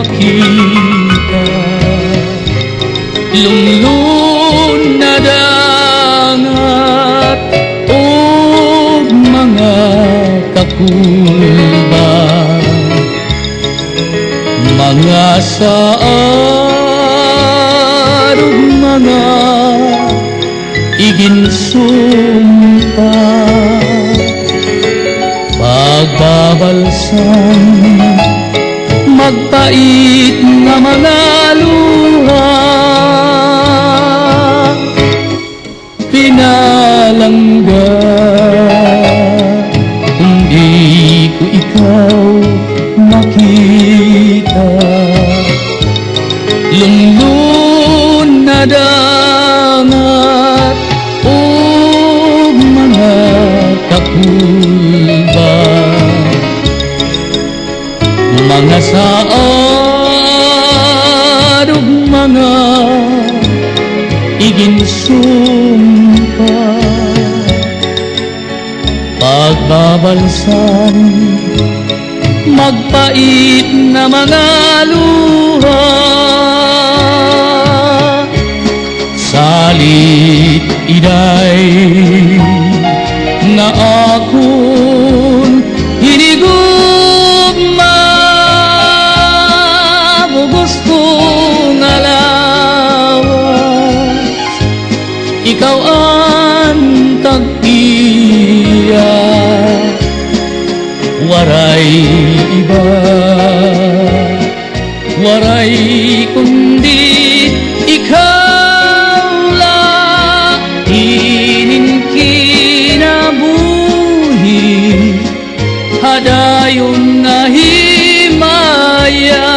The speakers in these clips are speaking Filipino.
makita. Lunglun na dangat o mga kakulban, mga saar ug mga iginsumpa, pagbabalsan magpait nga mga luha, pinalangga kung di ko ikaw makita. Lunglun na dangat o mga kakulban, mga saad ug mga iginsumpa, pagbabalsan magpait na mga luha, salit iday na akon hinigugma, bugos kong alawas, ikaw ang tagpiya, waray iba, waray kundi ikaw lang. Inin kinabuhi hadayon na himaya.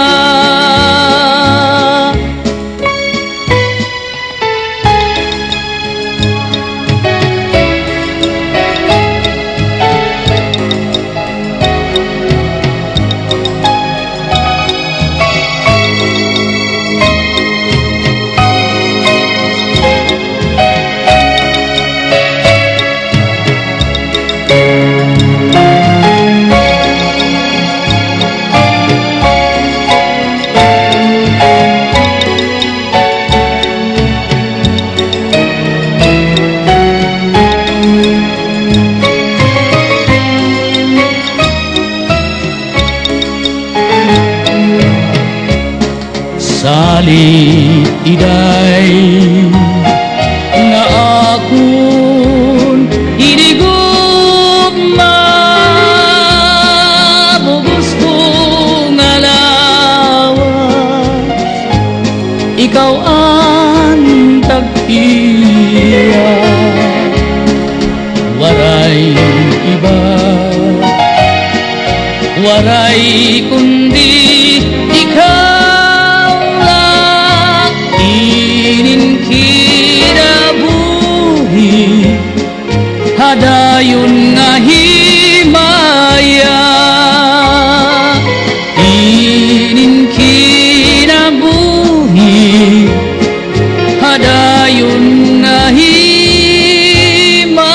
Salit iday na akon hinigugma, bugos kong alawas, ikaw ang tagpiya, waray iba, waray kundi ikaw. Inin kinabuhi hadayon nga himaya, inin kinabuhi hadayon nga himaya.